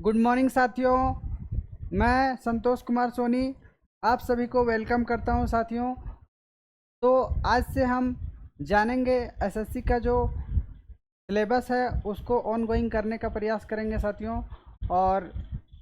Good morning साथियों, मैं संतोष कुमार सोनी आप सभी को वेलकम करता हूं साथियों। तो आज से हम जानेंगे एसएससी का जो सिलेबस है उसको ऑनगोइंग करने का प्रयास करेंगे साथियों। और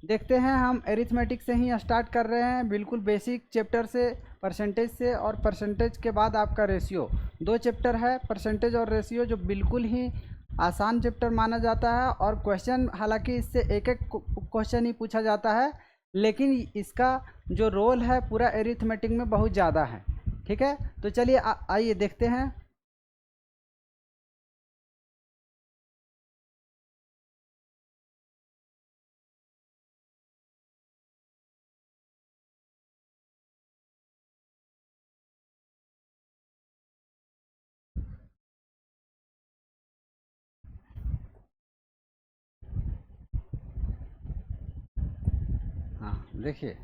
देखते हैं, हम एरिथमेटिक से ही स्टार्ट कर रहे हैं, बिल्कुल बेसिक चैप्टर से, परसेंटेज से। और परसेंटेज के बाद आपका रेशियो, दो चैप्टर है, परसेंटेज और रेशियो, जो बिल्कुल ही आसान चैप्टर माना जाता है। और क्वेश्चन, हालांकि इससे एक एक क्वेश्चन ही पूछा जाता है, लेकिन इसका जो रोल है पूरा एरिथमेटिक में बहुत ज़्यादा है। ठीक है, तो चलिए आइए देखते हैं। हाँ, देखिए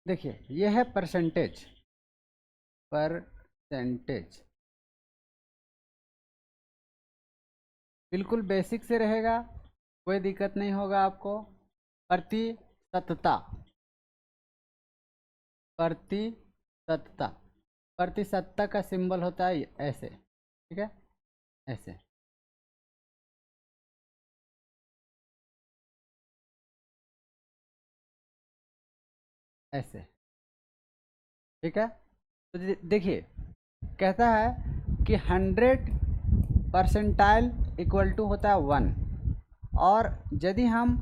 देखिए ये है परसेंटेज। परसेंटेज बिल्कुल बेसिक से रहेगा, कोई दिक्कत नहीं होगा आपको। प्रतिशतता, प्रतिशतता, प्रतिशतता का सिंबल होता है ऐसे, ठीक है, ऐसे। ऐसे, ठीक है। तो देखिए, कहता है कि 100% इक्वल टू होता है 1। और यदि हम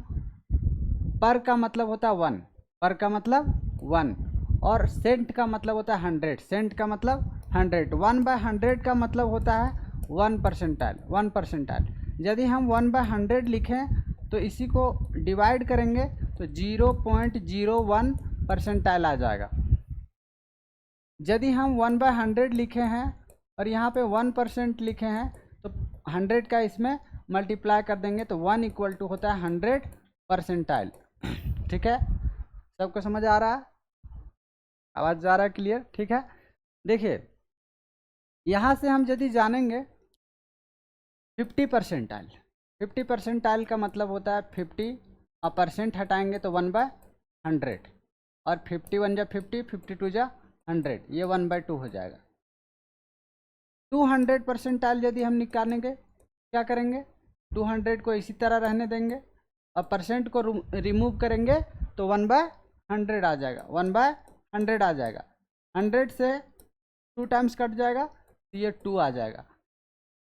पर का मतलब होता है 1, पर का मतलब 1, और सेंट का मतलब होता है 100, सेंट का मतलब 100, 1/100 का मतलब होता है 1%, 1%। यदि हम 1/100 लिखें तो इसी को डिवाइड करेंगे तो 0.01 परसेंटाइल आ जाएगा। यदि हम 1/100 लिखे हैं और यहाँ पे 1% लिखे हैं तो 100 का इसमें मल्टीप्लाई कर देंगे तो 1 इक्वल टू होता है 100%। ठीक है, सबको समझ आ रहा है? आवाज़ जा रहा है क्लियर? ठीक है। देखिए, यहाँ से हम यदि जानेंगे 50%, 50% का मतलब होता है 50, और परसेंट हटाएंगे तो 1/100, और 51 जा 50, 52 जा 100, ये 1/2 हो जाएगा। 200% यदि हम निकालेंगे, क्या करेंगे, 200 को इसी तरह रहने देंगे और परसेंट को रिमूव करेंगे तो 1/100 आ जाएगा, 1/100 आ जाएगा। 100 से 2 टाइम्स कट जाएगा तो ये 2 आ जाएगा।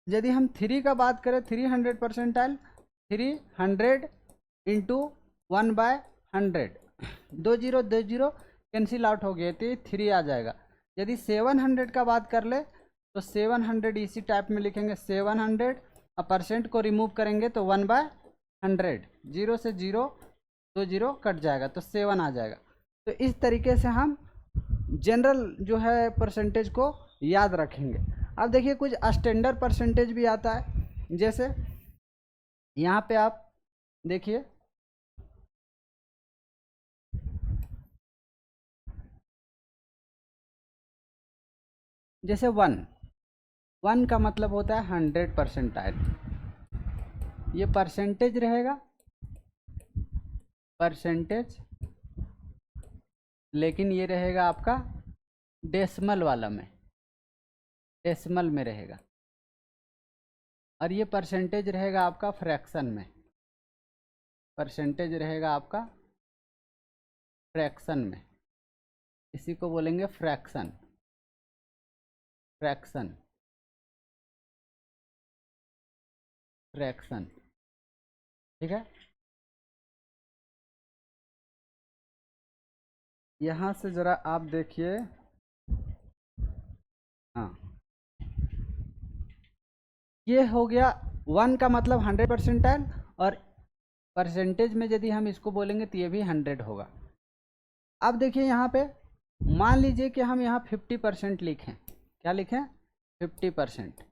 यदि हम 3 का बात करें, 300%, 300 इंटू 1/100, 2 0 कैंसिल आउट हो गए तो ये 3 आ जाएगा। यदि 700 का बात कर ले तो 700 इसी टाइप में लिखेंगे, 700, और परसेंट को रिमूव करेंगे तो 1/100, 0 से 0, 2 0 कट जाएगा तो 7 आ जाएगा। तो इस तरीके से हम जनरल जो है परसेंटेज को याद रखेंगे। अब देखिए, कुछ स्टैंडर्ड परसेंटेज भी आता है, जैसे यहाँ पे आप देखिए, जैसे 1 का मतलब होता है 100%। ये परसेंटेज रहेगा, परसेंटेज, लेकिन ये रहेगा आपका डेसिमल वाला में, डेसिमल में रहेगा। और ये परसेंटेज रहेगा आपका फ्रैक्शन में, परसेंटेज रहेगा आपका फ्रैक्शन में। इसी को बोलेंगे फ्रैक्शन, फ्रैक्शन, फ्रैक्शन। ठीक है, यहाँ से ज़रा आप देखिए। हाँ, ये हो गया 1 का मतलब 100%, और परसेंटेज में यदि हम इसको बोलेंगे तो ये भी 100 होगा। अब देखिए यहाँ पे, मान लीजिए कि हम यहाँ 50% लिखें, क्या लिखें, 50%।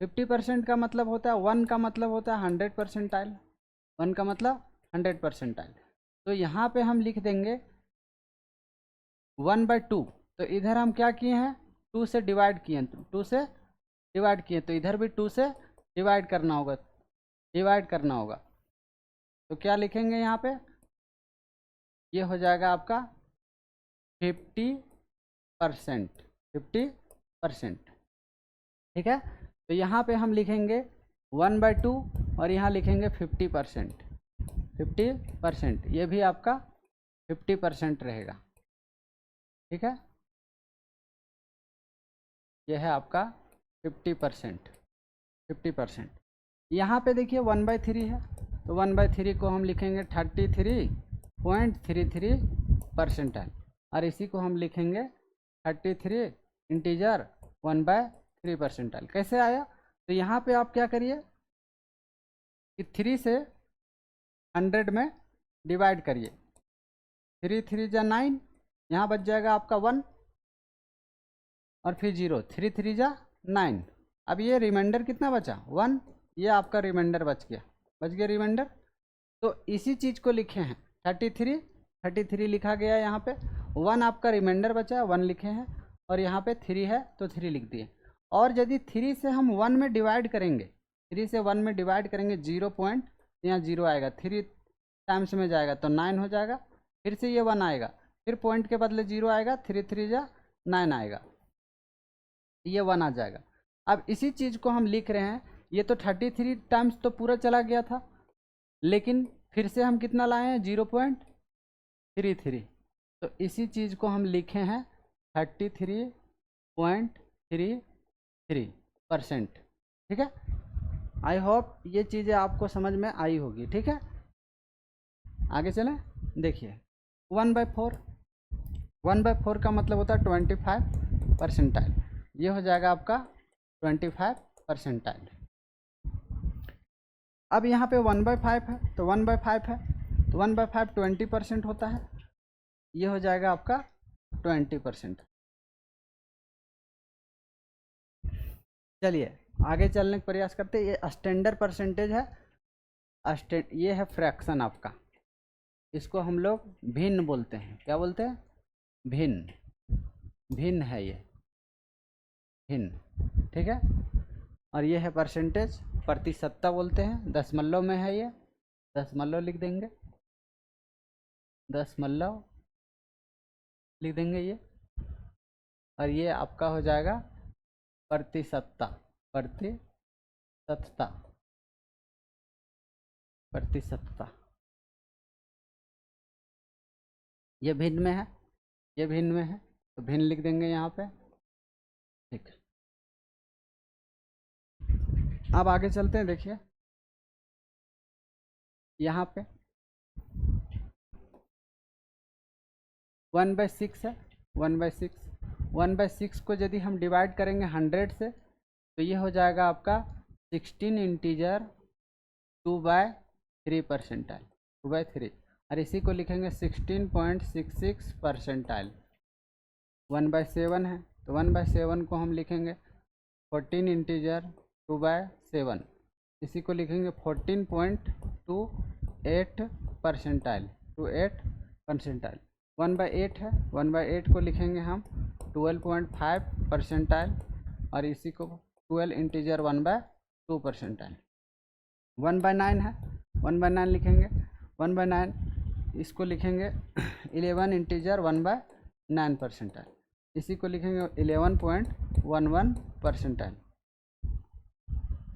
50% का मतलब होता है, 1 का मतलब होता है 100%, 1 का मतलब 100%। तो यहाँ पे हम लिख देंगे 1/2। तो इधर हम क्या किए हैं, 2 से डिवाइड किए हैं, 2 से डिवाइड किए, तो इधर भी 2 से डिवाइड करना होगा, डिवाइड करना होगा। तो क्या लिखेंगे यहाँ पे, ये हो जाएगा आपका 50%, 50%। ठीक है, तो यहाँ पे हम लिखेंगे 1/2 और यहाँ लिखेंगे 50%, 50%, ये भी आपका 50% रहेगा। ठीक है, यह है आपका 50%, 50%। यहाँ पे देखिए 1/3 है, तो 1/3 को हम लिखेंगे 33.33%, और इसी को हम लिखेंगे 33 इंटीजर 1/3%। कैसे आया, तो यहाँ पे आप क्या करिए कि 3 से 100 में डिवाइड करिए, 3 3 जा 9, यहाँ बच जाएगा आपका 1 और फिर 0, 3 3 जा 9। अब ये रिमाइंडर कितना बचा, 1, ये आपका रिमाइंडर बच गया रिमाइंडर। तो इसी चीज़ को लिखे हैं 33 लिखा गया है यहाँ पे, 1 आपका रिमाइंडर बचा है 1 लिखे हैं, और यहाँ पे 3 है तो 3 लिख दिए। और यदि 3 से हम 1 में डिवाइड करेंगे, 3 से 1 में डिवाइड करेंगे 0 पॉइंट, यहाँ 0 आएगा, 3 टाइम्स में जाएगा तो 9 हो जाएगा, फिर से ये 1 आएगा, फिर पॉइंट के बदले 0 आएगा, 3 3 जा 9 आएगा, ये 1 आ जाएगा। अब इसी चीज़ को हम लिख रहे हैं, ये तो 33 टाइम्स तो पूरा चला गया था, लेकिन फिर से हम कितना लाए हैं 0.33, तो इसी चीज़ को हम लिखे हैं 33.33%। ठीक है, आई होप ये चीज़ें आपको समझ में आई होगी। ठीक है, आगे चलें, देखिए 1/4, 1/4 का मतलब होता है 25%, ये हो जाएगा आपका 25%। अब यहाँ पे 1/5 है, तो 1/5 है, तो 1/5 20% होता है, ये हो जाएगा आपका 20%। चलिए आगे चलने का प्रयास करते हैं। ये स्टैंडर्ड परसेंटेज है, ये है फ्रैक्शन आपका, इसको हम लोग भिन्न बोलते हैं। क्या बोलते हैं, भिन्न, भिन्न है ये, भिन्न। ठीक है, और ये है परसेंटेज, प्रतिशतता बोलते हैं, दशमलव में है ये, दशमलव लिख देंगे, दशमलव लिख देंगे ये, और ये आपका हो जाएगा प्रतिशतता, प्रतिशतता, प्रतिशतता। ये भिन्न में है, ये भिन्न में है, तो भिन्न लिख देंगे यहाँ पे। ठीक, अब आगे चलते हैं। देखिए यहाँ पे 1/6 है, 1/6, 1/6 को यदि हम डिवाइड करेंगे 100 से, तो ये हो जाएगा आपका 16 इंटीजर 2/3%, 2/3, और इसी को लिखेंगे 16.66%। 1/7 है, तो 1/7 को हम लिखेंगे 14 इंटीजर 2/7, इसी को लिखेंगे 14.28%, 28%। 1/8 है, 1/8 को लिखेंगे हम 12.5%, और इसी को 12 इंटीजर 1/2%। 1/9 है, 1/9 लिखेंगे, 1/9 इसको लिखेंगे 11 इंटीजर 1/9%, इसी को लिखेंगे 11.11%।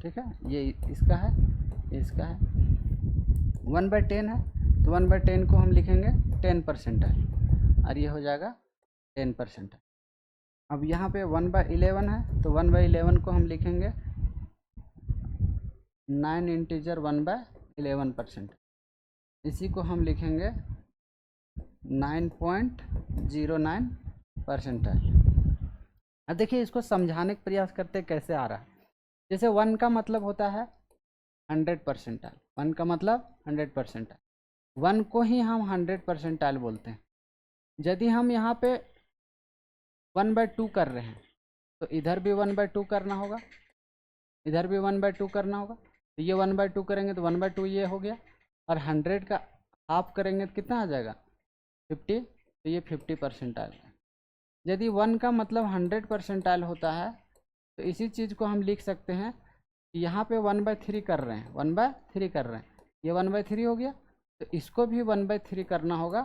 ठीक है, ये इसका है, ये इसका है। 1/10 है, तो 1/10 को हम लिखेंगे 10%, और ये हो जाएगा 10%। अब यहाँ पे 1/11 है, तो 1/11 को हम लिखेंगे 9 इंटीजर 1/11%, इसी को हम लिखेंगे 9.09%। अब देखिए इसको समझाने का प्रयास करते कैसे आ रहा है। जैसे 1 का मतलब होता है 100%, 1 का मतलब 100%, 1 को ही हम 100% बोलते हैं। यदि हम यहाँ पे 1/2 कर रहे हैं, तो इधर भी 1/2 करना होगा, इधर भी 1/2 करना होगा, तो ये 1/2 करेंगे तो 1/2 ये हो गया, और 100 का हाफ करेंगे तो कितना आ जाएगा 50, तो ये 50% आ जाएगा। यदि 1 का मतलब 100% होता है, तो इसी चीज़ को हम लिख सकते हैं यहाँ पे 1/3 कर रहे हैं, 1/3 कर रहे हैं, ये 1/3 हो गया, तो इसको भी 1/3 करना होगा,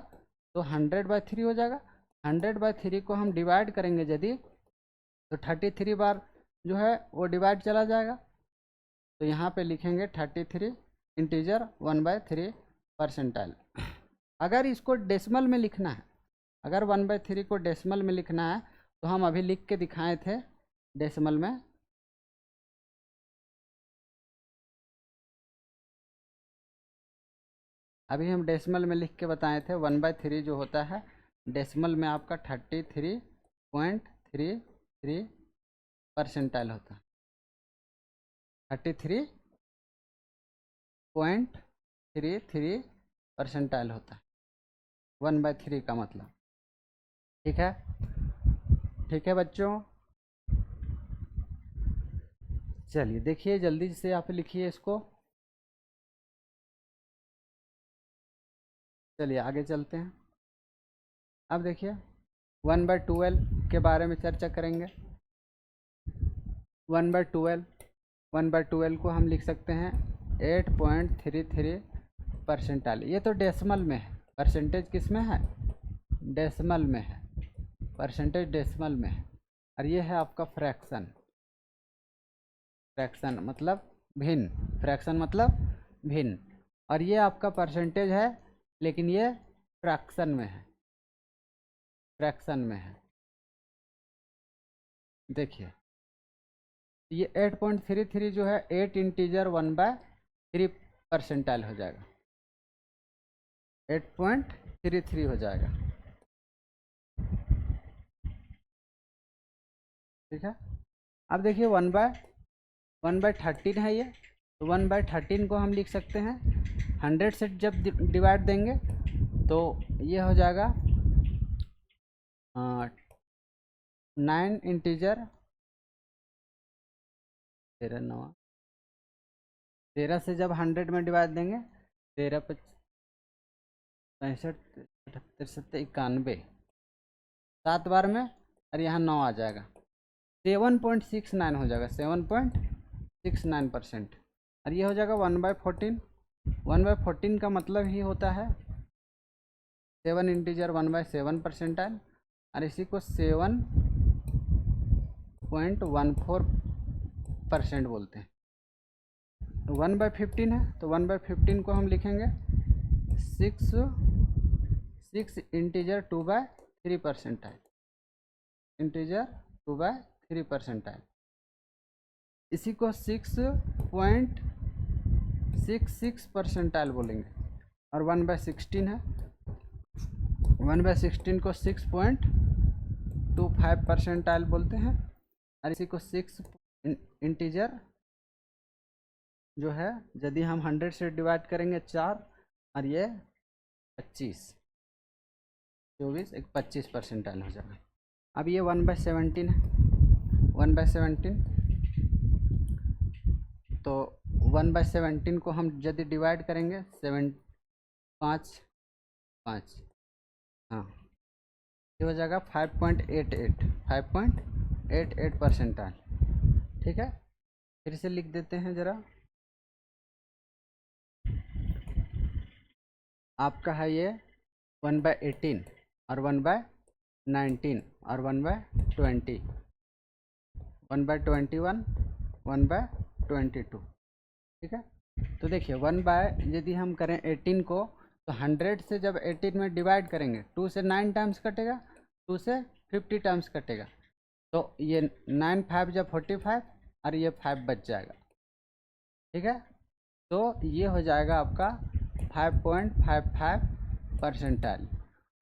तो 100/3 हो जाएगा। 100/3 को हम डिवाइड करेंगे यदि, तो 33 बार जो है वो डिवाइड चला जाएगा, तो यहाँ पे लिखेंगे 33 इंटीजर 1/3 परसेंटाइल। अगर इसको डेसिमल में लिखना है, अगर 1/3 को डेसिमल में लिखना है, तो हम अभी लिख के दिखाए थे डेसिमल में। अभी हम डेसिमल में लिख के बताए थे 1/3 जो होता है डेसिमल में आपका 33.33 परसेंटाइल होता है। 33.33 परसेंटाइल होता है 1/3 का मतलब। ठीक है, ठीक है बच्चों, चलिए देखिए जल्दी से आप लिखिए इसको। चलिए आगे चलते हैं। अब देखिए 1/12 के बारे में चर्चा करेंगे। 1/12 को हम लिख सकते हैं 8.33 परसेंटाइल। ये तो डेसिमल में है, परसेंटेज किस में है, डेसिमल में है, परसेंटेज डेसिमल में है। और ये है आपका फ्रैक्शन, फ्रैक्शन मतलब भिन्न, फ्रैक्शन मतलब भिन्न। और ये आपका परसेंटेज है, लेकिन ये फ्रैक्शन में है, फ्रैक्शन में है। देखिए ये 8.33 जो है 8 इंटीजर 1/3 परसेंटाइल हो जाएगा, 8.33 हो जाएगा। ठीक है, अब देखिए 1/13 है ये, तो 1/13 को हम लिख सकते हैं 100 से जब डिवाइड देंगे तो ये हो जाएगा 9 इंटीजर 13 से जब 100 में डिवाइड देंगे 13 65 78 91 7 बार में, और यहाँ 9 आ जाएगा, 7.69 हो जाएगा, 7.69%। और ये हो जाएगा 1/14। 1/14 का मतलब ही होता है 7 इंटीजर 1/7 परसेंटाइल, और इसी को 7.14% बोलते हैं। 1/15 है, तो 1/15 को हम लिखेंगे 6 इंटीजर 2/3 परसेंटाइल, इंटीजर 2/3 परसेंटाइल। इसी को 6.66 परसेंटाइल बोलेंगे। और 1/16 है, 1/16 को 6.25 परसेंटाइल बोलते हैं। और इसी को 6 इंटीजर जो है यदि हम 100 से डिवाइड करेंगे 4, और ये 25 25 परसेंटाइल हो जाएगा। अब ये 1/17 है, 1/17, तो 1/17 को हम यदि डिवाइड करेंगे 5 हाँ, ये हो जाएगा 5.88 परसेंटाइल। ठीक है, फिर से लिख देते हैं ज़रा। आपका है ये 1/18 और 1/19 और 1/20, 1/21, 1/22। ठीक है, तो देखिए यदि हम करें 18 को, तो 100 से जब 18 में डिवाइड करेंगे 2 से 9 टाइम्स कटेगा, 2 से 50 टाइम्स कटेगा, तो ये 9 5 जब 45, और ये 5 बच जाएगा। ठीक है, तो ये हो जाएगा आपका 5.55 परसेंटाइल।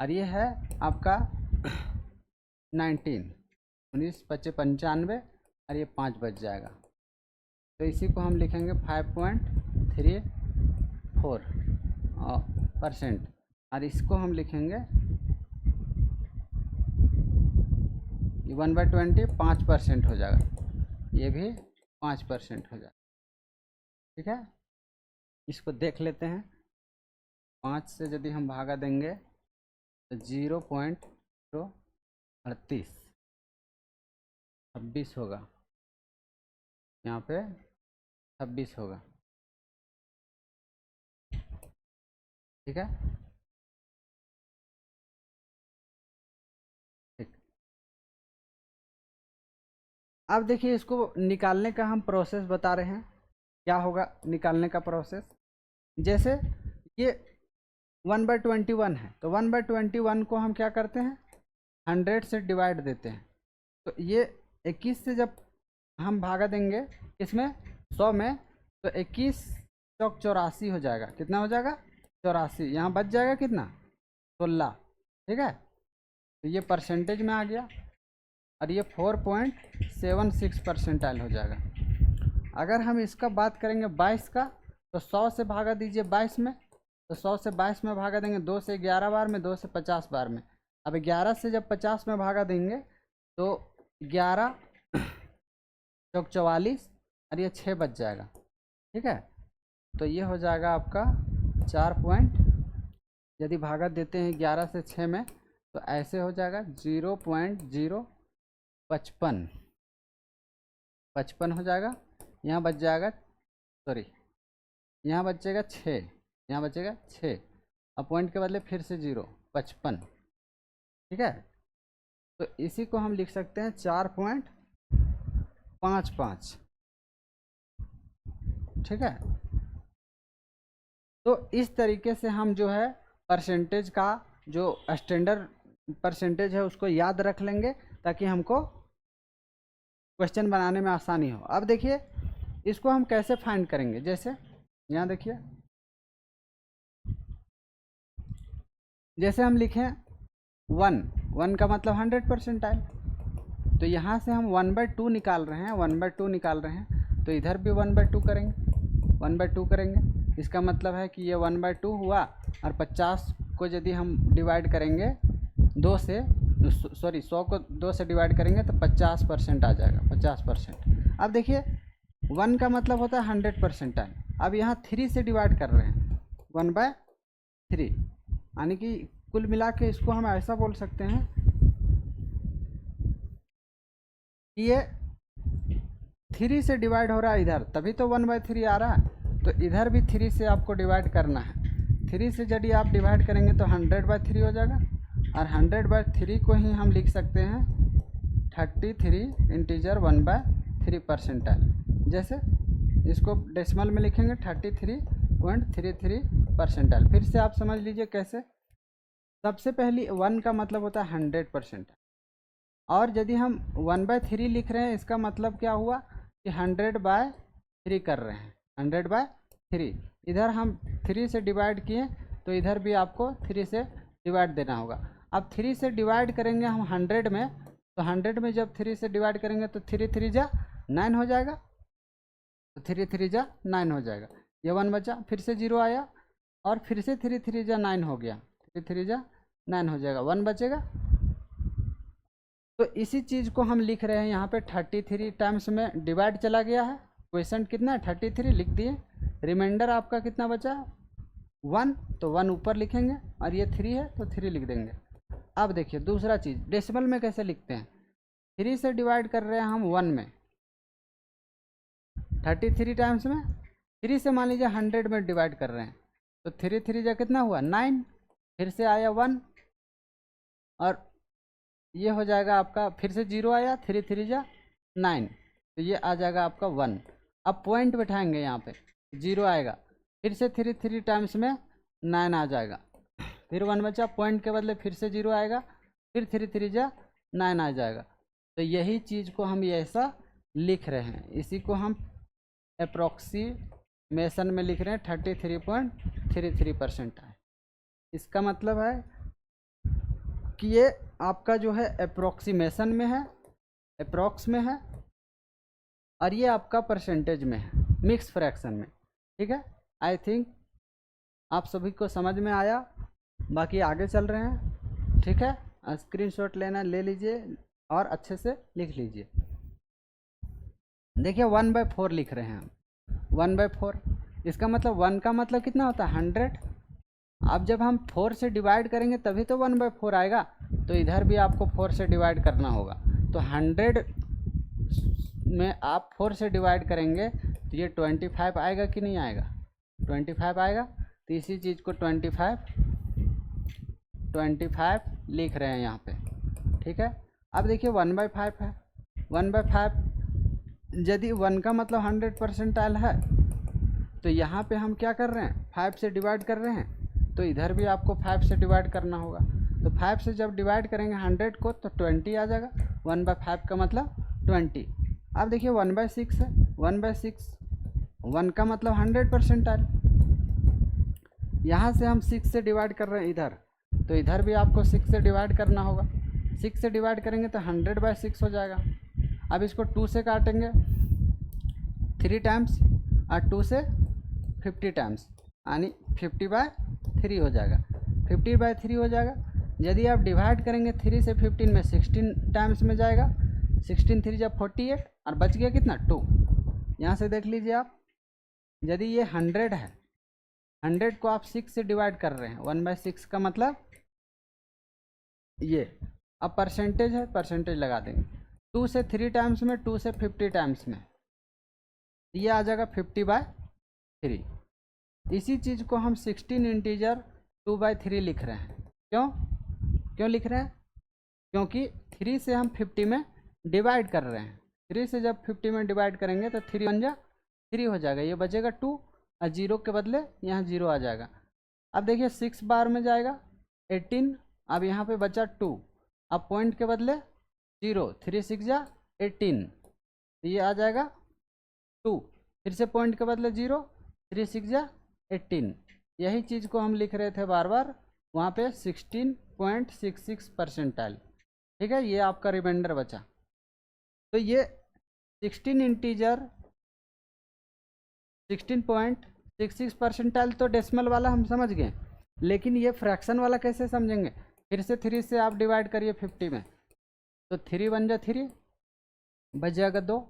और ये है आपका 19 95, और ये 5 बच जाएगा, तो इसी को हम लिखेंगे 5.34%। और इसको हम लिखेंगे 1/20 5% हो जाएगा, ये भी 5% हो जाएगा। ठीक है, इसको देख लेते हैं। 5 से यदि हम भागा देंगे तो 0.38 26 होगा, यहाँ पे 26 होगा। ठीक है, ठीक। अब देखिए इसको निकालने का हम प्रोसेस बता रहे हैं, क्या होगा निकालने का प्रोसेस। जैसे ये 1/21 है, तो 1/21 को हम क्या करते हैं 100 से डिवाइड देते हैं। तो ये 21 से जब हम भागा देंगे इसमें 100 में, तो 21 चौक 84 हो जाएगा। कितना हो जाएगा 84। यहाँ बच जाएगा कितना 16। ठीक है, तो ये परसेंटेज में आ गया और ये 4.76 परसेंटाइल हो जाएगा। अगर हम इसका बात करेंगे 22 का, तो 100 से भागा दीजिए 22 में, तो 100 से 22 में भागा देंगे 2 से 11 बार में, 2 से 50 बार में। अब 11 से जब 50 में भागा देंगे तो 11 चौक 44 और ये 6 बच जाएगा। ठीक है, तो ये हो जाएगा आपका 4 यदि भागा देते हैं 11 से 6 में तो ऐसे हो जाएगा 0.055 हो जाएगा। यहाँ बच जाएगा, सॉरी यहाँ बचेगा 6, यहाँ बचेगा 6 और पॉइंट के बदले फिर से 0.55। ठीक है, तो इसी को हम लिख सकते हैं 4.55। ठीक है, तो इस तरीके से हम जो है परसेंटेज का जो स्टैंडर्ड परसेंटेज है उसको याद रख लेंगे ताकि हमको क्वेश्चन बनाने में आसानी हो। अब देखिए इसको हम कैसे फाइंड करेंगे। जैसे यहाँ देखिए, जैसे हम लिखें 1 का मतलब 100 परसेंटाइल, तो यहाँ से हम 1/2 निकाल रहे हैं, 1/2 निकाल रहे हैं, तो इधर भी 1/2 करेंगे, 1/2 करेंगे। इसका मतलब है कि ये 1/2 हुआ और 50 को यदि हम डिवाइड करेंगे 2 से, सॉरी 100 को 2 से डिवाइड करेंगे तो 50% आ जाएगा, 50%। अब देखिए 1 का मतलब होता है 100 परसेंटाइल। अब यहाँ 3 से डिवाइड कर रहे हैं 1/3, यानी कि कुल मिला के इसको हम ऐसा बोल सकते हैं कि ये 3 से डिवाइड हो रहा है इधर, तभी तो 1/3 आ रहा है। तो इधर भी 3 से आपको डिवाइड करना है। 3 से यदि आप डिवाइड करेंगे तो 100/3 हो जाएगा, और 100/3 को ही हम लिख सकते हैं 33 इंटीजर 1/3 परसेंटाइल। जैसे इसको डेसिमल में लिखेंगे 33.33 परसेंटाइल। फिर से आप समझ लीजिए कैसे। सबसे पहली 1 का मतलब होता है 100%, और यदि हम 1/3 लिख रहे हैं इसका मतलब क्या हुआ कि 100/3 कर रहे हैं, 100/3। इधर हम 3 से डिवाइड किए तो इधर भी आपको 3 से डिवाइड देना होगा। अब 3 से डिवाइड करेंगे हम 100 में, तो 100 में जब 3 से डिवाइड करेंगे तो 3 3 जा 9 हो जाएगा, तो 3 3 जा 9 हो जाएगा। ये 1 बचा, फिर से 0 आया और फिर से 3 3 जा 9 हो गया, 3 3 जा 9 हो जाएगा, 1 बचेगा। तो इसी चीज़ को हम लिख रहे हैं यहाँ पे 33 टाइम्स में डिवाइड चला गया है। क्वेश्चन कितना है 33 लिख दिए, रिमाइंडर आपका कितना बचा 1, तो 1 ऊपर लिखेंगे और ये 3 है तो 3 लिख देंगे। अब देखिए दूसरा चीज़ डेसिमल में कैसे लिखते हैं। 3 से डिवाइड कर रहे हैं हम 1 में, 33 टाइम्स में 3 से मान लीजिए 100 में डिवाइड कर रहे हैं, तो 3 3 जा कितना हुआ 9, फिर से आया 1 और ये हो जाएगा आपका, फिर से 0 आया, 3 3 जा 9, तो ये आ जाएगा आपका 1। अब पॉइंट बैठाएंगे यहाँ पे 0 आएगा, फिर से 3 3 टाइम्स में 9 आ जाएगा, फिर 1 बचा, पॉइंट के बदले फिर से 0 आएगा, फिर 3 3 जा 9 आ जाएगा। तो यही चीज़ को हम ऐसा लिख रहे हैं, इसी को हम अप्रॉक्सीमेशन में लिख रहे हैं 33.33% है। इसका मतलब है कि ये आपका जो है अप्रॉक्सीमेशन में है, अप्रॉक्स में है, और ये आपका परसेंटेज में है, मिक्स फ्रैक्शन में। ठीक है, आई थिंक आप सभी को समझ में आया। बाकी आगे चल रहे हैं। ठीक है, स्क्रीनशॉट लेना ले लीजिए और अच्छे से लिख लीजिए। देखिए 1/4 लिख रहे हैं हम, 1/4। इसका मतलब 1 का मतलब कितना होता है 100। अब जब हम 4 से डिवाइड करेंगे तभी तो 1/4 आएगा, तो इधर भी आपको 4 से डिवाइड करना होगा। तो 100 में आप 4 से डिवाइड करेंगे तो ये 25 आएगा कि नहीं आएगा, 25 आएगा। तो इसी चीज़ को 25 लिख रहे हैं यहाँ पे, ठीक है। अब देखिए 1/5 है, 1/5 यदि 1 का मतलब 100 परसेंटाइल है तो यहाँ पे हम क्या कर रहे हैं, 5 से डिवाइड कर रहे हैं, तो इधर भी आपको 5 से डिवाइड करना होगा। तो 5 से जब डिवाइड करेंगे 100 को तो 20 आ जाएगा, 1/5 का मतलब 20। अब देखिए 1/6 है, 1/6 1 का मतलब 100 परसेंटाइल, यहाँ से हम 6 से डिवाइड कर रहे हैं इधर, तो इधर भी आपको 6 से डिवाइड करना होगा। 6 से डिवाइड करेंगे तो 100/6 हो जाएगा। अब इसको 2 से काटेंगे 3 टाइम्स और 2 से 50 टाइम्स, यानी 50/3 हो जाएगा, 50/3 हो जाएगा। यदि आप डिवाइड करेंगे 3 से 15 में 16 टाइम्स में जाएगा, 16 3 जब 48 और बच गया कितना 2। यहाँ से देख लीजिए आप, यदि ये 100 है, 100 को आप 6 से डिवाइड कर रहे हैं, 1/6 का मतलब ये। अब परसेंटेज है, परसेंटेज लगा देंगे 2 से 3 टाइम्स में, 2 से 50 टाइम्स में, ये आ जाएगा 50/3। इसी चीज़ को हम 16 इंटीजर 2/3 लिख रहे हैं। क्यों लिख रहे हैं, क्योंकि 3 से हम 50 में डिवाइड कर रहे हैं। 3 से जब 50 में डिवाइड करेंगे तो 3 बन जा 3 हो जाएगा, ये बचेगा 2 और 0 के बदले यहाँ 0 आ जाएगा। अब देखिए 6 बार में जाएगा 18, अब यहाँ पे बचा 2, अब पॉइंट के बदले 0, 3 6 जा 18, ये आ जाएगा 2, फिर से पॉइंट के बदले 0, 3 6 जा 18। यही चीज़ को हम लिख रहे थे बार बार वहाँ पे 16.66 परसेंटाइल, ठीक है। ये आपका रिमाइंडर बचा। तो ये 16 इंटीजर 16.66 परसेंटाइल तो डेसिमल वाला हम समझ गए, लेकिन ये फ्रैक्शन वाला कैसे समझेंगे। फिर से 3 से आप डिवाइड करिए 50 में, तो 3 बन जा 3, बच जाएगा 2,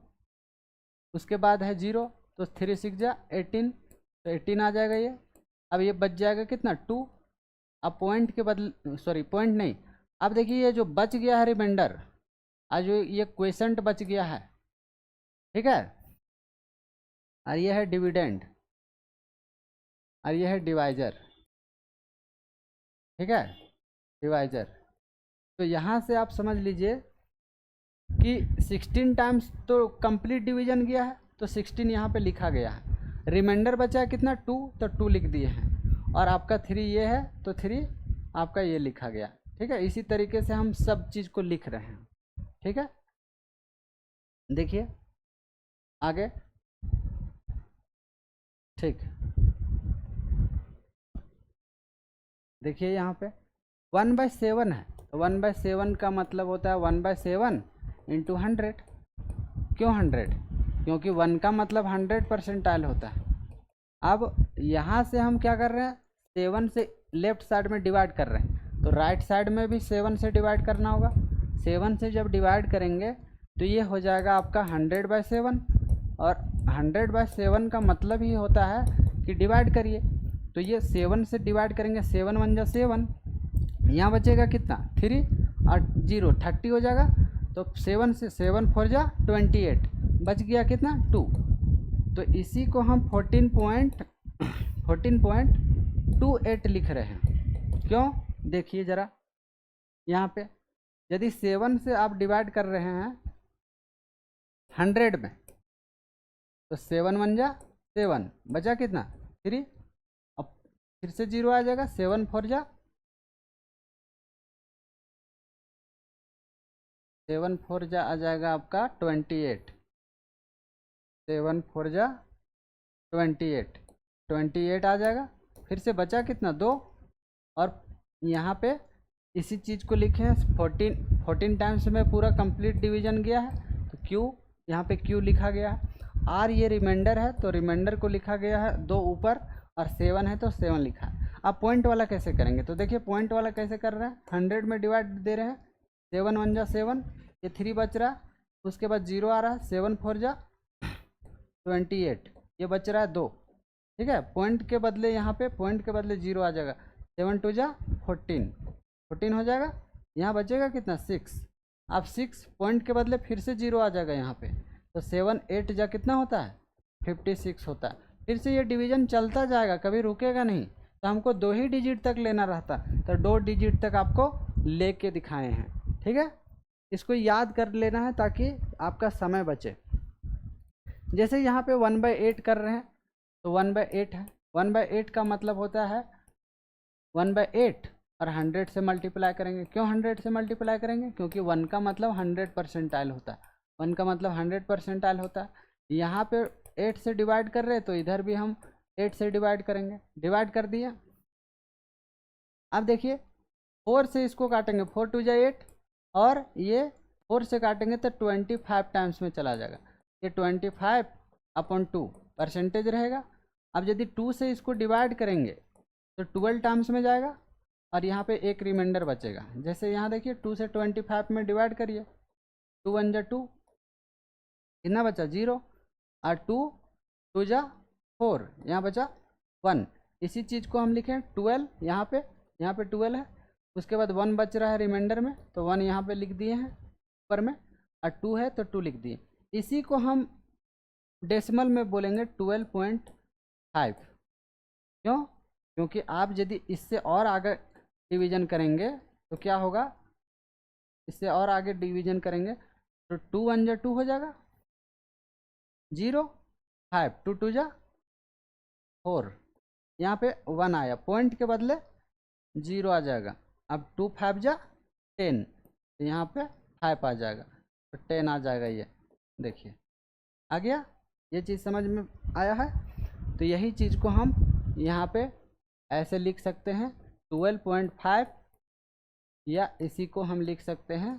उसके बाद है 0, तो 3 6 जा 18, तो 18 आ जाएगा ये। अब ये बच जाएगा कितना 2, अब पॉइंट के बदले, सॉरी पॉइंट नहीं, अब देखिए ये जो बच गया है रिमाइंडर, आज जो ये क्वेश्चंट बच गया है, ठीक है, और ये है डिविडेंड और ये है डिवाइजर, ठीक है, डिवाइजर। तो यहाँ से आप समझ लीजिए कि 16 टाइम्स तो कंप्लीट डिवीजन गया है, तो 16 यहाँ पे लिखा गया है। रिमाइंडर बचा है कितना 2, तो 2 लिख दिए हैं, और आपका 3 ये है तो 3 आपका ये लिखा गया, ठीक है। इसी तरीके से हम सब चीज़ को लिख रहे हैं, ठीक है। देखिए आगे, ठीक, देखिए यहाँ पे 1/7 है, तो 1/7 का मतलब होता है 1/7 इंटू 100। क्यों 100, क्योंकि 1 का मतलब 100 परसेंटाइल होता है। अब यहाँ से हम क्या कर रहे हैं, 7 से लेफ्ट साइड में डिवाइड कर रहे हैं, तो राइट साइड में भी 7 से डिवाइड करना होगा। 7 से जब डिवाइड करेंगे तो ये हो जाएगा आपका 100/7, और 100/7 का मतलब ही होता है कि डिवाइड करिए। तो ये 7 से डिवाइड करेंगे, 7 1 जा 7, यहाँ बचेगा कितना 3 और 0 30 हो जाएगा। तो 7 से 7 4 जा 28, बच गया कितना 2। तो इसी को हम 14.28 लिख रहे हैं। क्यों, देखिए ज़रा यहाँ पे, यदि 7 से आप डिवाइड कर रहे हैं 100 में, तो 7 1 जा 7, बचा कितना 3, अब फिर से 0 आ जाएगा, 7 4 जा 7 4 जा आ जाएगा आपका 28, 7 4 जा 28 आ जाएगा। फिर से बचा कितना 2, और यहाँ पे इसी चीज़ को लिखे हैं 14 टाइम्स में पूरा कंप्लीट डिवीजन गया है, तो क्यू यहाँ पे क्यू लिखा गया है। आर ये रिमाइंडर है, तो रिमाइंडर को लिखा गया है 2 ऊपर, और 7 है तो 7 लिखा है। अब पॉइंट वाला कैसे करेंगे, तो देखिए पॉइंट वाला कैसे कर रहे हैं, 100 में डिवाइड दे रहे हैं, 7 1 जा 7, ये 3 बच रहा है, उसके बाद 0 आ रहा है, 7 4 जा 28, ये बच रहा है 2, ठीक है। पॉइंट के बदले यहाँ पे पॉइंट के बदले 0 आ जाएगा, 7 2 जा 14 हो जाएगा, यहाँ बचेगा कितना 6। अब 6 पॉइंट के बदले फिर से 0 आ जाएगा यहाँ पे, तो 7 8 जा कितना होता है 56 होता है। फिर से ये डिवीजन चलता जाएगा, कभी रुकेगा नहीं। तो हमको 2 ही डिजिट तक लेना रहता, तो 2 डिजिट तक आपको लेके दिखाए हैं। ठीक है, इसको याद कर लेना है ताकि आपका समय बचे। जैसे यहाँ पे 1/8 कर रहे हैं तो 1/8 है। 1/8 का मतलब होता है 1/8 और 100 से मल्टीप्लाई करेंगे। क्यों 100 से मल्टीप्लाई करेंगे? क्योंकि 1 का मतलब 100 परसेंटाइल होता है। 1 का मतलब 100 परसेंटाइल होता है। यहाँ पे 8 से डिवाइड कर रहे हैं तो इधर भी हम 8 से डिवाइड करेंगे। डिवाइड कर दिया। अब देखिए 4 से इसको काटेंगे, 4 2 जा 8, और ये 4 से काटेंगे तो 25 टाइम्स में चला जाएगा। ये 25/2 परसेंटेज रहेगा। अब यदि 2 से इसको डिवाइड करेंगे तो 12 टाइम्स में जाएगा, और यहाँ पे एक रिमाइंडर बचेगा। जैसे यहाँ देखिए 2 से 25 में डिवाइड करिए, 2 1 जा 2, कितना बचा 0, और 2 2 जा 4, यहाँ बचा 1। इसी चीज़ को हम लिखें 12, यहाँ पे 12 है। उसके बाद 1 बच रहा है रिमाइंडर में, तो 1 यहाँ पे लिख दिए हैं ऊपर में, और 2 है तो 2 लिख दिए। इसी को हम डेसिमल में बोलेंगे 12.5। क्यों? क्योंकि आप यदि इससे और आगे डिवीजन करेंगे तो क्या होगा, इससे और आगे डिवीजन करेंगे तो 2 1 जा 2 हो जाएगा, 0 5, 2 2 जा 4, यहाँ पे 1 आया, पॉइंट के बदले 0 आ जाएगा। अब 2 5 जा 10, तो यहाँ पे 5 आ जाएगा, तो 10 आ जाएगा। ये देखिए आ गया, ये चीज़ समझ में आया है। तो यही चीज़ को हम यहाँ पे ऐसे लिख सकते हैं 12.5, या इसी को हम लिख सकते हैं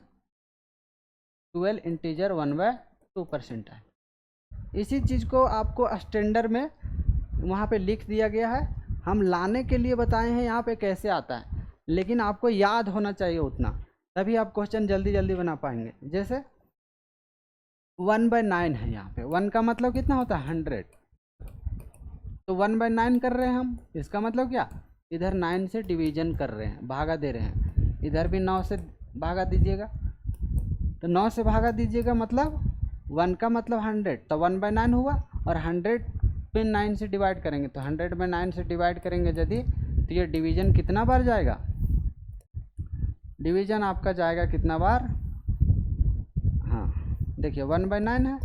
12 इंटीजर 1/2 परसेंटाइल। इसी चीज़ को आपको स्टैंडर्ड में वहाँ पे लिख दिया गया है। हम लाने के लिए बताए हैं यहाँ पे कैसे आता है, लेकिन आपको याद होना चाहिए उतना, तभी आप क्वेश्चन जल्दी जल्दी बना पाएंगे। जैसे 1/9 है, यहाँ पे 1 का मतलब कितना होता है 100, तो 1/9 कर रहे हैं हम। इसका मतलब क्या, इधर 9 से डिवीजन कर रहे हैं, भागा दे रहे हैं। इधर भी 9 से भागा दीजिएगा, तो 9 से भागा दीजिएगा, मतलब 1 का मतलब 100, तो 1/9 हुआ। और 100 पे 9 से डिवाइड करेंगे, तो 100 में 9 से डिवाइड करेंगे यदि, तो ये डिवीजन कितना बार जाएगा, डिवीजन आपका जाएगा कितना बार, हाँ देखिए 1/9 है,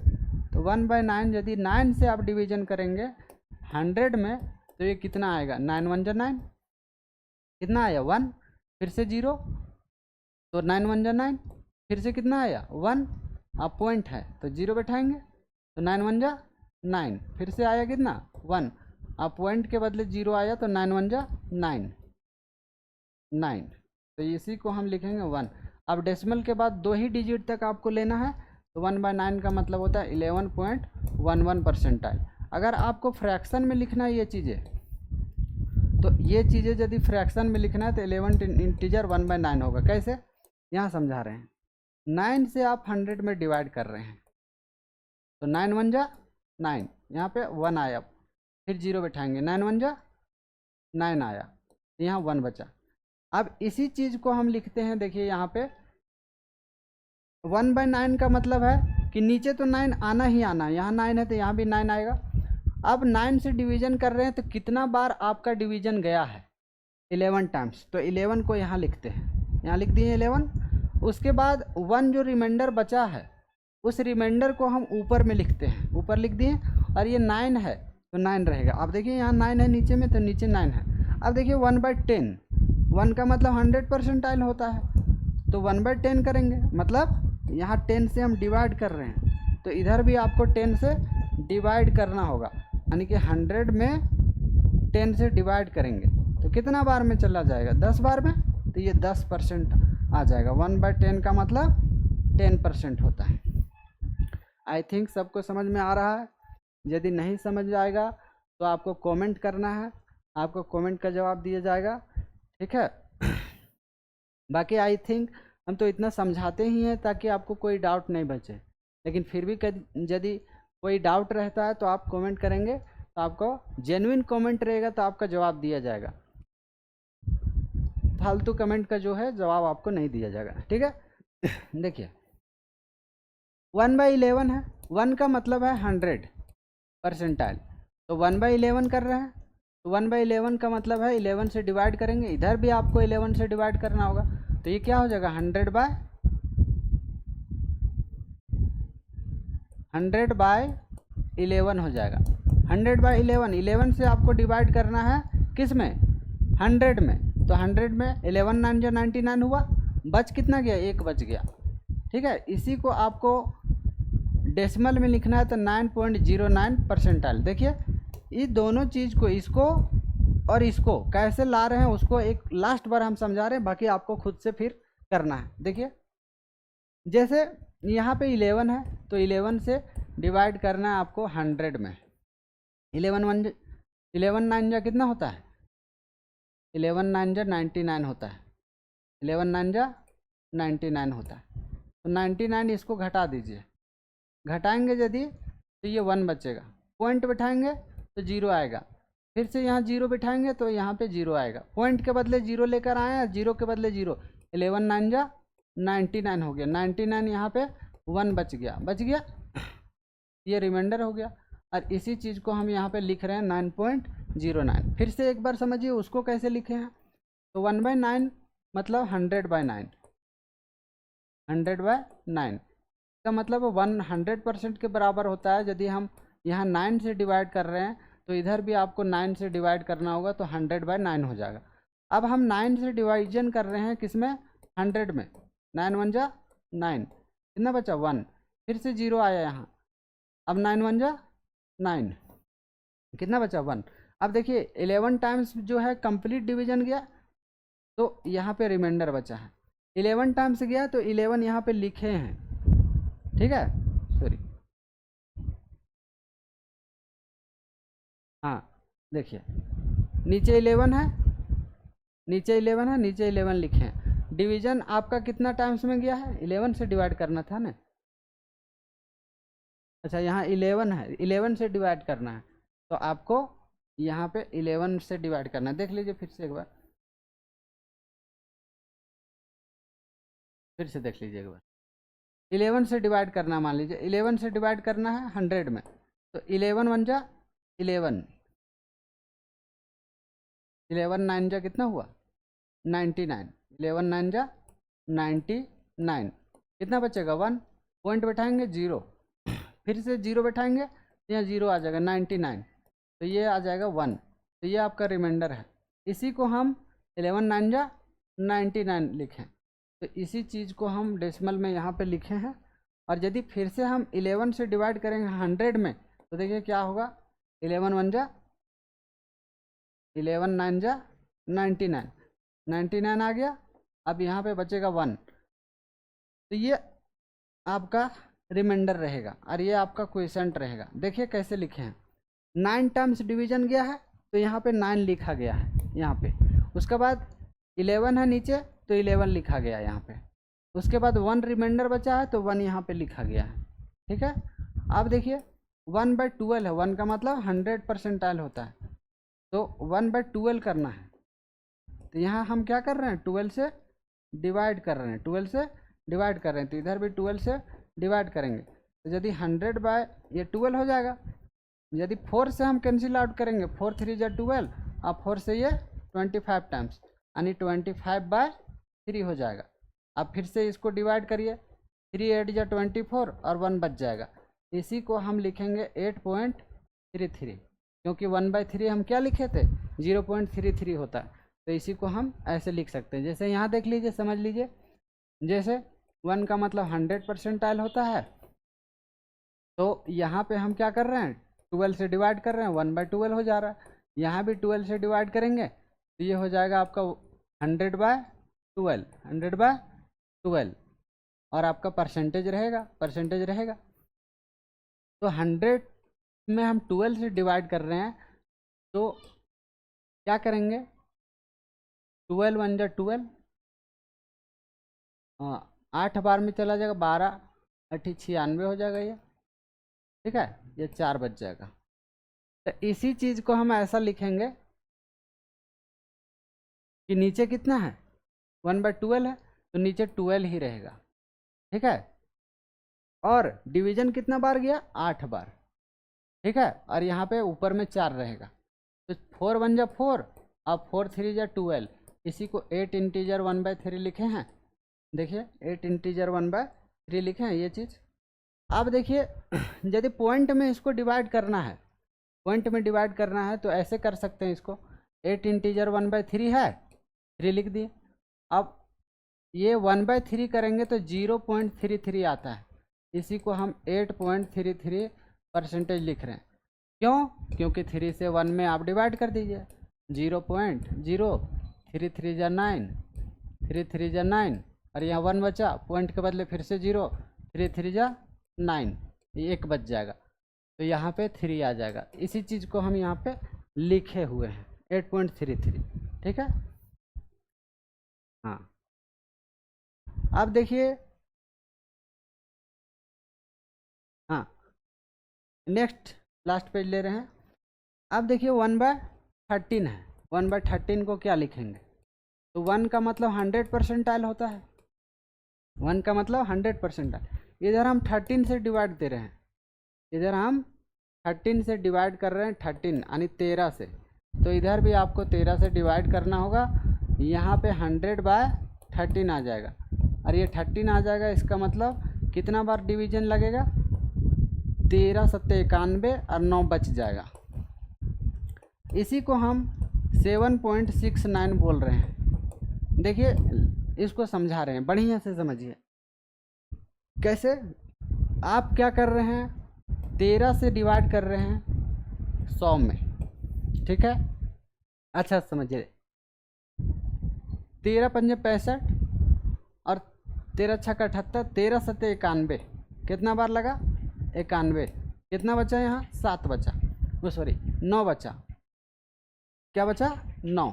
तो 1/9 यदि 9 से आप डिवीजन करेंगे 100 में, तो ये कितना आएगा, 9 1 जा 9, कितना आया 1, फिर से 0, तो 9 1 जा 9, फिर से कितना आया 1, अब पॉइंट है तो 0 बैठाएंगे, तो 9 1 जा 9, फिर से आया कितना 1, अब पॉइंट के बदले 0 आया, तो 9 1 जा 9, तो इसी को हम लिखेंगे 1। अब डेसिमल के बाद 2 ही डिजिट तक आपको लेना है, तो 1/9 का मतलब होता है 11.11 परसेंटाइल। अगर आपको फ्रैक्शन में लिखना है ये चीज़ें, तो ये चीज़ें यदि फ्रैक्शन में लिखना है तो 11 इंटीजर 1/9 होगा। कैसे, यहाँ समझा रहे हैं। 9 से आप 100 में डिवाइड कर रहे हैं, तो 9 1 जा 9, यहाँ पे 1 आया, फिर 0 बैठाएंगे, 9 1 जा 9 आया, यहाँ 1 बचा। अब इसी चीज़ को हम लिखते हैं, देखिए यहाँ पे 1/9 का मतलब है कि नीचे तो 9 आना ही आना, यहाँ 9 है तो यहाँ भी 9 आएगा। अब 9 से डिवीजन कर रहे हैं, तो कितना बार आपका डिवीजन गया है, 11 टाइम्स, तो 11 को यहाँ लिखते हैं, यहाँ लिख दिए 11। उसके बाद 1 जो रिमाइंडर बचा है, उस रिमाइंडर को हम ऊपर में लिखते हैं, ऊपर लिख दिए, और ये 9 है तो 9 रहेगा। अब देखिए यहाँ 9 है नीचे में, तो नीचे 9 है। अब देखिए 1/10, 1 का मतलब 100 परसेंटाइल होता है, तो 1/10 करेंगे, मतलब यहाँ 10 से हम डिवाइड कर रहे हैं, तो इधर भी आपको 10 से डिवाइड करना होगा, यानी कि 100 में 10 से डिवाइड करेंगे तो कितना बार में चला जाएगा, 10 बार में, तो ये 10% आ जाएगा। 1/10 का मतलब 10% होता है। आई थिंक सबको समझ में आ रहा है। यदि नहीं समझ आएगा तो आपको कमेंट करना है, आपको कमेंट का जवाब दिया जाएगा, ठीक है। बाकी आई थिंक हम तो इतना समझाते ही हैं ताकि आपको कोई डाउट नहीं बचे, लेकिन फिर भी यदि कोई डाउट रहता है तो आप कमेंट करेंगे, तो आपको जेन्युइन कमेंट रहेगा तो आपका जवाब दिया जाएगा। फालतू कमेंट का जो है जवाब आपको नहीं दिया जाएगा, ठीक है। देखिए 1/11 है, 1 का मतलब है 100 परसेंटाइल। तो 1/11 कर रहे हैं, तो 1/11 का मतलब है 11 से डिवाइड करेंगे, इधर भी आपको 11 से डिवाइड करना होगा, तो ये क्या हो जाएगा 100/11 हो जाएगा। 100/11, 11 से आपको डिवाइड करना है किस में, 100 में। तो 100 में 11 9 जो 99 हुआ, बच कितना गया, 1 बच गया। ठीक है, इसी को आपको डेसिमल में लिखना है, तो 9.09 परसेंटाइल। देखिए इस दोनों चीज़ को, इसको और इसको कैसे ला रहे हैं उसको एक लास्ट बार हम समझा रहे हैं, बाकी आपको खुद से फिर करना है। देखिए जैसे यहाँ पे 11 है, तो 11 से डिवाइड करना है आपको 100 में। 11 9 जा कितना होता है, 11 9 जा 99 होता है, 11 9 जा 99 होता है। तो 99 इसको घटा दीजिए, घटाएंगे यदि तो ये 1 बचेगा, पॉइंट बैठाएंगे तो 0 आएगा, फिर से यहाँ 0 बैठाएंगे तो यहाँ पे 0 आएगा, पॉइंट के बदले 0 लेकर आए हैं, 0 के बदले 0, 11 9 जा 99 हो गया, 99 यहाँ पे 1 बच गया, ये रिमाइंडर हो गया। और इसी चीज़ को हम यहाँ पे लिख रहे हैं 9.09। फिर से एक बार समझिए उसको कैसे लिखे हैं, तो 1/9 मतलब 100/9, 100/9 का मतलब 100% के बराबर होता है। यदि हम यहाँ 9 से डिवाइड कर रहे हैं तो इधर भी आपको 9 से डिवाइड करना होगा, तो 100/9 हो जाएगा। अब हम 9 से डिवाइजन कर रहे हैं किस में, 100 में, 9 1 जा 9, कितना बचा 1, फिर से 0 आया यहाँ, अब 9 1 जा 9, कितना बचा 1। अब देखिए 11 टाइम्स जो है कंप्लीट डिवीजन गया, तो यहाँ पे रिमाइंडर बचा है, 11 टाइम्स गया तो 11 यहाँ पे लिखे हैं। ठीक है, सॉरी, हाँ देखिए नीचे 11 है, नीचे 11 है, नीचे 11 लिखे हैं। डिवीजन आपका कितना टाइम्स में गया है, 11 से डिवाइड करना था ना, अच्छा यहाँ 11 है, 11 से डिवाइड करना है, तो आपको यहाँ पे 11 से डिवाइड करना है। देख लीजिए फिर से एक बार, फिर से देख लीजिए एक बार, 11 से डिवाइड करना, मान लीजिए 11 से डिवाइड करना है 100 में, तो 11 1 जा 11, 11 9 जा कितना हुआ 99, 11 9 जा 99, कितना बचेगा 1, पॉइंट बैठाएंगे 0, फिर से 0 बैठाएंगे तो यहाँ 0 आ जाएगा 99, तो ये आ जाएगा 1, तो ये आपका रिमाइंडर है। इसी को हम 11 9 जा 99 लिखें, तो इसी चीज़ को हम डेसिमल में यहाँ पे लिखे हैं। और यदि फिर से हम 11 से डिवाइड करेंगे 100 में, तो देखिए क्या होगा, 11 1 जा 11 9 जा 99, 99 आ गया, अब यहाँ पे बचेगा 1, तो ये आपका रिमाइंडर रहेगा और ये आपका क्वेश्चंट रहेगा। देखिए कैसे लिखे हैं, 9 टाइम्स डिवीजन गया है तो यहाँ पे 9 लिखा गया है यहाँ पे, उसके बाद 11 है नीचे तो 11 लिखा गया है यहाँ पे, उसके बाद 1 रिमाइंडर बचा है तो 1 यहाँ पे लिखा गया है। ठीक है, अब देखिए 1/12 है, 1 का मतलब 100 परसेंटाइल होता है, तो 1/12 करना है, तो यहाँ हम क्या कर रहे हैं 12 से डिवाइड कर रहे हैं, 12 से डिवाइड कर रहे हैं, तो इधर भी 12 से डिवाइड करेंगे, तो यदि 100 ये 12 हो जाएगा। यदि 4 से हम कैंसिल आउट करेंगे, 4 3 जा 12 और 4 से ये 25 टाइम्स, यानी 25/3 हो जाएगा। अब फिर से इसको डिवाइड करिए, 3 8 जा 24 और 1 बच जाएगा, इसी को हम लिखेंगे 8.33, क्योंकि 1/3 हम क्या लिखे थे 0.33 होता है, तो इसी को हम ऐसे लिख सकते हैं। जैसे यहाँ देख लीजिए, समझ लीजिए, जैसे 1 का मतलब 100 परसेंटाइल होता है, तो यहाँ पे हम क्या कर रहे हैं 12 से डिवाइड कर रहे हैं, 1/12 हो जा रहा है, यहाँ भी 12 से डिवाइड करेंगे तो ये हो जाएगा आपका 100/12, 100/12, और आपका परसेंटेज रहेगा। तो 100 में हम 12 से डिवाइड कर रहे हैं, तो क्या करेंगे 12 1 जा 12, 8 बार में चला जाएगा, 12 8 96 हो जाएगा ये। ठीक है, ये 4 बच जाएगा। तो इसी चीज़ को हम ऐसा लिखेंगे कि नीचे कितना है 1/12 है, तो नीचे 12 ही रहेगा। ठीक है, और डिवीजन कितना बार गया 8 बार। ठीक है, और यहाँ पे ऊपर में 4 रहेगा, तो 4 1 जा 4 और 4 3 जा 12, इसी को 8 इंटीजर 1/3 लिखे हैं। देखिए 8 इंटीजर 1/3 लिखे हैं ये चीज़। अब देखिए यदि पॉइंट में इसको डिवाइड करना है, पॉइंट में डिवाइड करना है तो ऐसे कर सकते हैं इसको, 8 इंटीजर 1/3 है, 3 लिख दिए। अब ये 1/3 करेंगे तो 0.33 आता है, इसी को हम 8.33% लिख रहे हैं। क्यों? क्योंकि 3 से 1 में आप डिवाइड कर दीजिए, 0.0, 3 3 जा 9, 3 3 जा 9, और यहाँ 1 बचा, पॉइंट के बदले फिर से 0, 3 3 जा 9, ये 1 बच जाएगा, तो यहाँ पे 3 आ जाएगा। इसी चीज़ को हम यहाँ पे लिखे हुए हैं 8.33, ठीक है। हाँ, अब देखिए, हाँ नेक्स्ट लास्ट पेज ले रहे हैं। अब देखिए 1/13 है, 1/13 को क्या लिखेंगे, तो 1 का मतलब 100 परसेंटाइल होता है, 1 का मतलब 100 परसेंटाइल। इधर हम 13 से डिवाइड दे रहे हैं, इधर हम 13 से डिवाइड कर रहे हैं, 13 यानी 13 से, तो इधर भी आपको 13 से डिवाइड करना होगा। यहाँ पे 100/13 आ जाएगा, और ये 13 आ जाएगा, इसका मतलब कितना बार डिवीजन लगेगा, 13 7 91 और 9 बच जाएगा। इसी को हम 7.69 बोल रहे हैं। देखिए इसको समझा रहे हैं, बढ़िया से समझिए। कैसे? आप क्या कर रहे हैं, 13 से डिवाइड कर रहे हैं 100 में, ठीक है। अच्छा समझिए, 13 पंजे 65 और 13 छक्का 78, 13 7 91, कितना बार लगा, 91, कितना बचा यहाँ, 7 बचा, वो सॉरी 9 बचा, क्या बचा, 9।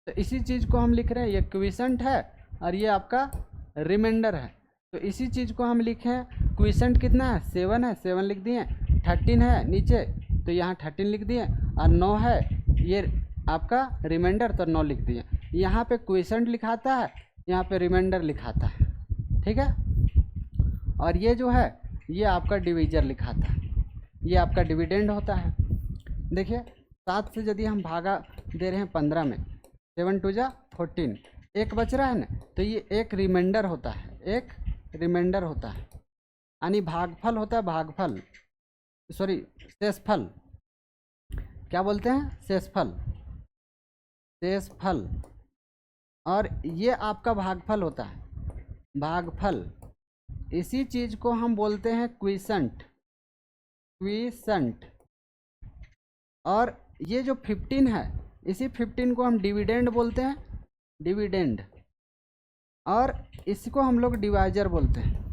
तो इसी चीज़ को हम लिख रहे हैं, ये क्विसेंट है और ये आपका रिमाइंडर है। तो इसी चीज़ को हम लिखे हैं, क्विसेंट कितना है, 7 है, 7 लिख दिए, 13 है नीचे तो यहाँ 13 लिख दिए, और 9 है ये आपका रिमाइंडर, तो 9 लिख दिए। यहाँ पे क्विसेंट लिखाता है, यहाँ पे रिमाइंडर लिखाता है, ठीक है। और ये जो है ये आपका डिवीजर लिखाता है, ये आपका डिविडेंड होता है। देखिए 7 से यदि हम भागा दे रहे हैं 15 में, 7 2 जा 14, एक बच रहा है ना, तो ये एक रिमाइंडर होता है, एक रिमाइंडर होता है, यानी भागफल होता है, भागफल सॉरी शेषफल, क्या बोलते हैं, शेषफल, शेषफल। और ये आपका भागफल होता है, भागफल। इसी चीज़ को हम बोलते हैं क्विसेंट, क्विसेंट। और ये जो 15 है, इसी 15 को हम डिविडेंड बोलते हैं, डिविडेंड। और इसको हम लोग डिवाइजर बोलते हैं,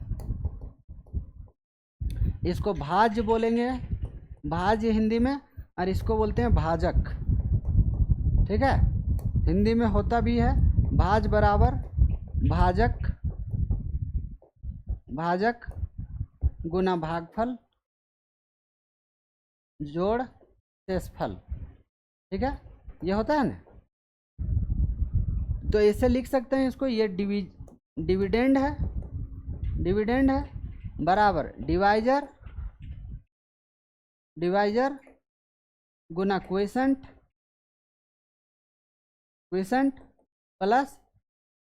इसको भाज्य बोलेंगे, भाज्य हिंदी में, और इसको बोलते हैं भाजक, ठीक है। हिंदी में होता भी है भाज बराबर भाजक, भाजक गुना भागफल जोड़ शेषफल, ठीक है, ये होता है ना। तो ऐसे लिख सकते हैं इसको, ये डिविडेंड है, डिविडेंड है बराबर डिवाइजर, डिवाइजर गुना quotient, quotient plus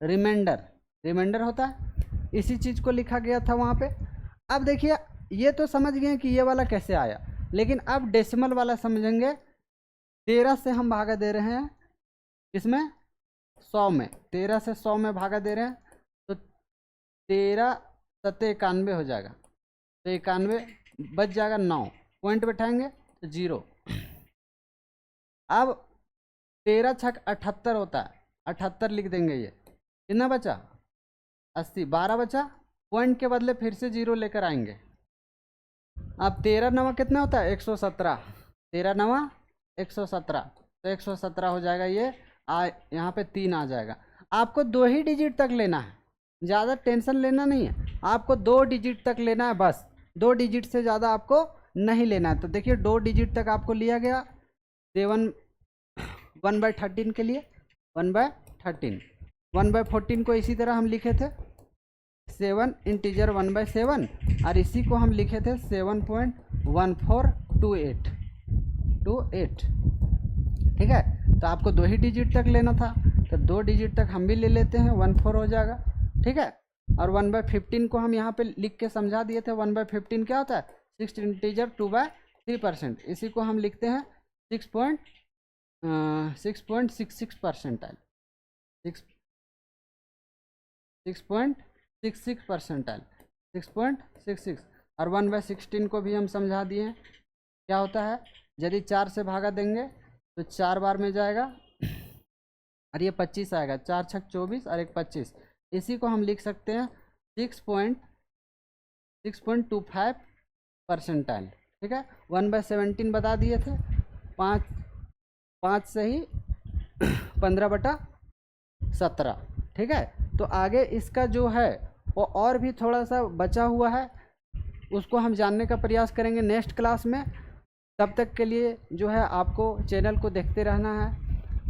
remainder, remainder होता है। इसी चीज़ को लिखा गया था वहाँ पे। अब देखिए ये तो समझ गए कि ये वाला कैसे आया, लेकिन अब डेसिमल वाला समझेंगे। 13 से हम भागा दे रहे हैं, इसमें 100 में, 13 से 100 में भागा दे रहे हैं, तो 13 7 91 हो जाएगा, तो 91 बच जाएगा, 9 पॉइंट बैठाएंगे तो 0। अब 13 छक 78 होता है, 78 लिख देंगे, ये कितना बचा, 80, 12 बचा, पॉइंट के बदले फिर से 0 लेकर आएंगे। अब 13 9 कितना होता है, 117, 13 9 117, तो 117 हो जाएगा ये, यहाँ पे 3 आ जाएगा। आपको 2 ही डिजिट तक लेना है, ज़्यादा टेंशन लेना नहीं है, आपको 2 डिजिट तक लेना है बस, 2 डिजिट से ज़्यादा आपको नहीं लेना है। तो देखिए 2 डिजिट तक आपको लिया गया, 7 1/13 के लिए 1/13, 1/14 को इसी तरह हम लिखे थे 7 इंटीजर 1/7, और इसी को हम लिखे थे 7.14 28 ठीक है। तो आपको 2 ही डिजिट तक लेना था, तो 2 डिजिट तक हम भी ले लेते हैं, 14 हो जाएगा, ठीक है। और 1/15 को हम यहाँ पे लिख के समझा दिए थे। 1/15 क्या होता है, 6 इंटीजर 2/3%। इसी को हम लिखते हैं 6.66 परसेंटाइल, 6.66 परसेंटाइल, 6.66। और 1/16 को भी हम समझा दिए हैं, क्या होता है, यदि 4 से भागा देंगे तो 4 बार में जाएगा और ये 25 आएगा, 4 छक 24 और 1 25। इसी को हम लिख सकते हैं 6.25 परसेंटाइल, ठीक है। 1/17 बता दिए थे, 5 से ही 15/17, ठीक है। तो आगे इसका जो है वो और भी थोड़ा सा बचा हुआ है, उसको हम जानने का प्रयास करेंगे नेक्स्ट क्लास में। तब तक के लिए जो है आपको चैनल को देखते रहना है,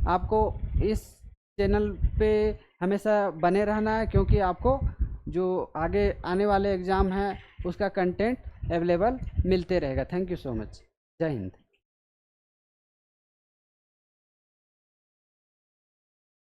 आपको इस चैनल पे हमेशा बने रहना है, क्योंकि आपको जो आगे आने वाले एग्ज़ाम हैं उसका कंटेंट अवेलेबल मिलते रहेगा। Thank you so much. जय हिंद।